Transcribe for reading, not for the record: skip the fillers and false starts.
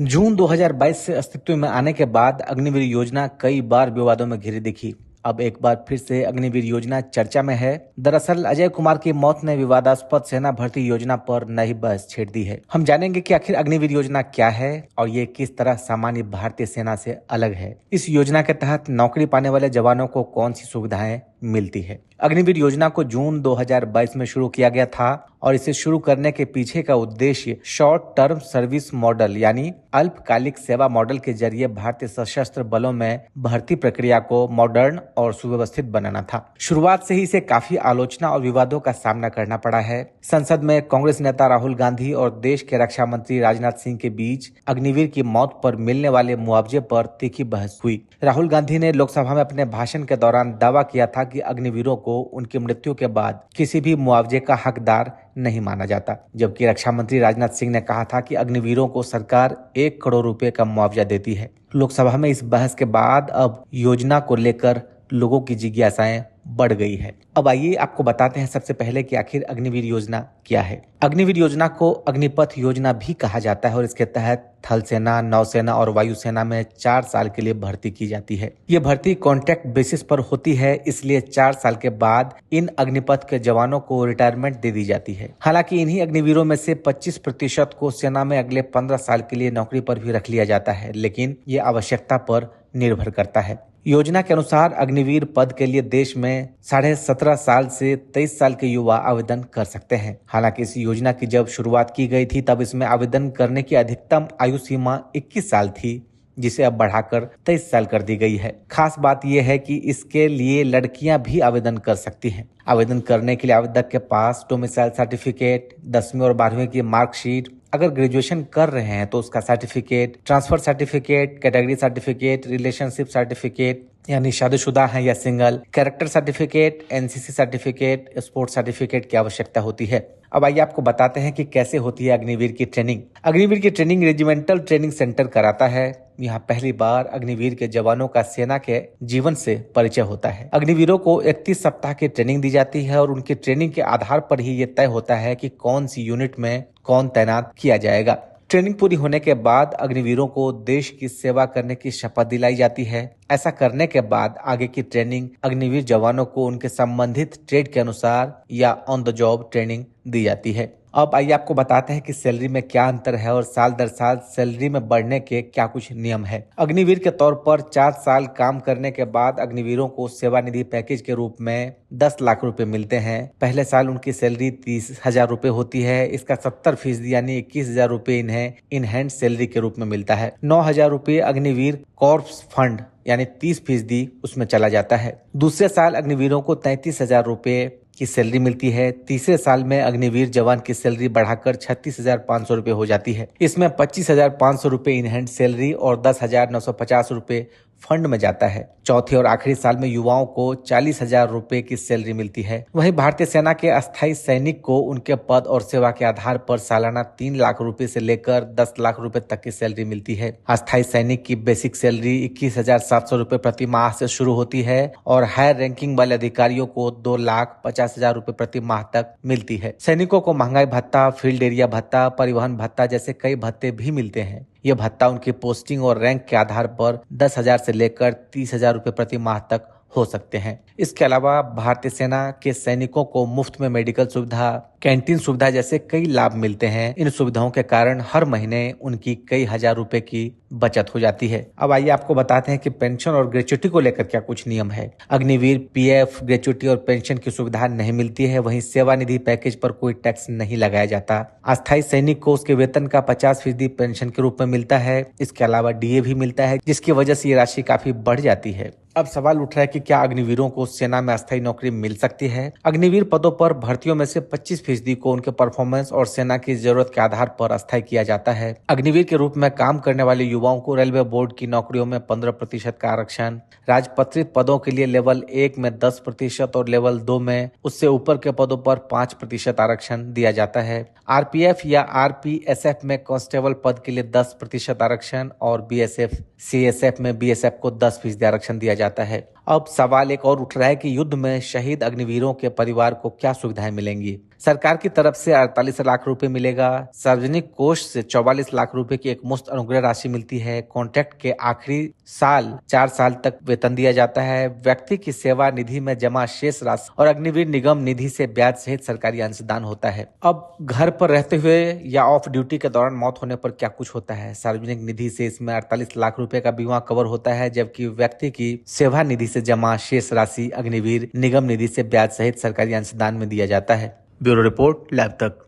जून 2022 से अस्तित्व में आने के बाद अग्निवीर योजना कई बार विवादों में घिरी दिखी। अब एक बार फिर से अग्निवीर योजना चर्चा में है। दरअसल अजय कुमार की मौत ने विवादास्पद सेना भर्ती योजना पर नई बहस छेड़ दी है। हम जानेंगे कि आखिर अग्निवीर योजना क्या है और ये किस तरह सामान्य भारतीय सेना से अलग है। इस योजना के तहत नौकरी पाने वाले जवानों को कौन सी सुविधाएं मिलती है। अग्निवीर योजना को जून 2022 में शुरू किया गया था और इसे शुरू करने के पीछे का उद्देश्य शॉर्ट टर्म सर्विस मॉडल यानी अल्पकालिक सेवा मॉडल के जरिए भारतीय सशस्त्र बलों में भर्ती प्रक्रिया को मॉडर्न और सुव्यवस्थित बनाना था। शुरुआत से ही इसे काफी आलोचना और विवादों का सामना करना पड़ा है। संसद में कांग्रेस नेता राहुल गांधी और देश के रक्षा मंत्री राजनाथ सिंह के बीच अग्निवीर की मौत पर मिलने वाले मुआवजे पर तीखी बहस हुई। राहुल गांधी ने लोकसभा में अपने भाषण के दौरान दावा किया था कि अग्निवीरों को उनकी मृत्यु के बाद किसी भी मुआवजे का हकदार नहीं माना जाता, जबकि रक्षा मंत्री राजनाथ सिंह ने कहा था कि अग्निवीरों को सरकार 1 करोड़ रुपए का मुआवजा देती है। लोकसभा में इस बहस के बाद अब योजना को लेकर लोगों की जिज्ञासाएं बढ़ गई है। अब आइए आपको बताते हैं सबसे पहले कि आखिर अग्निवीर योजना क्या है। अग्निवीर योजना को अग्निपथ योजना भी कहा जाता है और इसके तहत थल सेना, नौसेना और वायुसेना में 4 साल के लिए भर्ती की जाती है। ये भर्ती कॉन्ट्रैक्ट बेसिस पर होती है, इसलिए 4 साल के बाद इन अग्निपथ के जवानों को रिटायरमेंट दे दी जाती है। हालांकि इन्हीं अग्निवीरों में से 25% को सेना में अगले 15 साल के लिए नौकरी पर भी रख लिया जाता है, लेकिन ये आवश्यकता पर निर्भर करता है। योजना के अनुसार अग्निवीर पद के लिए देश में 17.5 साल से 23 साल के युवा आवेदन कर सकते हैं। हालांकि इस योजना की जब शुरुआत की गई थी तब इसमें आवेदन करने की अधिकतम आयु सीमा 21 साल थी, जिसे अब बढ़ाकर 23 साल कर दी गई है। खास बात यह है कि इसके लिए लड़कियां भी आवेदन कर सकती हैं। आवेदन करने के लिए आवेदक के पास डोमिसाइल सर्टिफिकेट, 10वीं और 12वीं की मार्कशीट, अगर ग्रेजुएशन कर रहे हैं तो उसका certificate, transfer certificate, category certificate, relationship certificate यानी शादीशुदा है या single, character certificate, NCC certificate, sports certificate की आवश्यकता होती है। अब आइए आपको बताते हैं कि कैसे होती है अग्निवीर की ट्रेनिंग। अग्निवीर की ट्रेनिंग रेजिमेंटल ट्रेनिंग सेंटर कराता है। यहाँ पहली बार अग्निवीर के जवानों का सेना के जीवन से परिचय होता है। अग्निवीरों को 31 सप्ताह की ट्रेनिंग दी जाती है और उनकी ट्रेनिंग के आधार पर ही ये तय होता है कि कौन सी यूनिट में कौन तैनात किया जाएगा। ट्रेनिंग पूरी होने के बाद अग्निवीरों को देश की सेवा करने की शपथ दिलाई जाती है। ऐसा करने के बाद आगे की ट्रेनिंग अग्निवीर जवानों को उनके संबंधित ट्रेड के अनुसार या ऑन द जॉब ट्रेनिंग दी जाती है। अब आइए आपको बताते हैं कि सैलरी में क्या अंतर है और साल दर साल सैलरी में बढ़ने के क्या कुछ नियम है। अग्निवीर के तौर पर 4 साल काम करने के बाद अग्निवीरों को सेवानिधि पैकेज के रूप में 10 लाख रुपए मिलते हैं। पहले साल उनकी सैलरी 30,000 रुपए होती है। इसका 70% यानी 21,000 रुपए इन्हें इन हैंड सैलरी के रूप में मिलता है। 9,000 रुपए अग्निवीर कॉर्प्स फंड यानी 30% उसमें चला जाता है। दूसरे साल अग्निवीरों को 33,000 रुपए की सैलरी मिलती है। तीसरे साल में अग्निवीर जवान की सैलरी बढ़ाकर 36,500 रुपए हो जाती है। इसमें 25,500 रुपए इन हैंड सैलरी और 10,950 रुपए फंड में जाता है। चौथे और आखिरी साल में युवाओं को 40,000 रुपए की सैलरी मिलती है। वहीं भारतीय सेना के अस्थायी सैनिक को उनके पद और सेवा के आधार पर सालाना 3 लाख रुपए से लेकर 10 लाख रुपए तक की सैलरी मिलती है। अस्थायी सैनिक की बेसिक सैलरी 21,700 रुपए प्रति माह से शुरू होती है और हायर रैंकिंग वाले अधिकारियों को 2,50,000 रुपए प्रति माह तक मिलती है। सैनिकों को महंगाई भत्ता, फील्ड एरिया भत्ता, परिवहन भत्ता जैसे कई भत्ते भी मिलते हैं। ये भत्ता उनकी पोस्टिंग और रैंक के आधार पर 10,000 से लेकर 30,000 रुपए प्रति माह तक हो सकते हैं। इसके अलावा भारतीय सेना के सैनिकों को मुफ्त में मेडिकल सुविधा, कैंटीन सुविधा जैसे कई लाभ मिलते हैं। इन सुविधाओं के कारण हर महीने उनकी कई हजार रुपए की बचत हो जाती है। अब आइए आपको बताते हैं कि पेंशन और ग्रेच्युटी को लेकर क्या कुछ नियम है। अग्निवीर पीएफ, ग्रेच्युटी और पेंशन की सुविधा नहीं मिलती है। वहीं सेवानिधि पैकेज पर कोई टैक्स नहीं लगाया जाता। अस्थायी सैनिक को उसके वेतन का 50% पेंशन के रूप में मिलता है। इसके अलावा डीए भी मिलता है, जिसकी वजह से ये राशि काफी बढ़ जाती है। अब सवाल उठ रहा है कि क्या अग्निवीरों को सेना में अस्थायी नौकरी मिल सकती है। अग्निवीर पदों पर भर्तियों में से 25% को उनके परफॉर्मेंस और सेना की जरूरत के आधार पर अस्थायी किया जाता है। अग्निवीर के रूप में काम करने वाले युवाओं को रेलवे बोर्ड की नौकरियों में 15% का आरक्षण, राजपत्रित पदों के लिए लेवल 1 में 10% और लेवल 2 में उससे ऊपर के पदों पर 5% आरक्षण दिया जाता है। आरपीएफ या आरपीएसएफ में कांस्टेबल पद के लिए 10% आरक्षण और बीएसएफ सीएसएफ में बीएसएफ को 10% आरक्षण दिया जाता है। अब सवाल एक और उठ रहा है कि युद्ध में शहीद अग्निवीरों के परिवार को क्या सुविधाएं मिलेंगी। सरकार की तरफ से 48 लाख रुपए मिलेगा। सार्वजनिक कोष से 44 लाख रुपए की एक मुफ्त अनुग्रह राशि मिलती है। कॉन्ट्रैक्ट के आखिरी साल 4 साल तक वेतन दिया जाता है। व्यक्ति की सेवा निधि में जमा शेष राशि और अग्निवीर निगम निधि से ब्याज सहित सरकारी अंशदान होता है। अब घर पर रहते हुए या ऑफ ड्यूटी के दौरान मौत होने पर क्या कुछ होता है? सार्वजनिक निधि से इसमें 48 लाख रुपए का बीमा कवर होता है, जबकि व्यक्ति की सेवा निधि से जमा शेष राशि अग्निवीर निगम निधि से ब्याज सहित सरकारी अंशदान में दिया जाता है। ब्यूरो रिपोर्ट, लैब तक।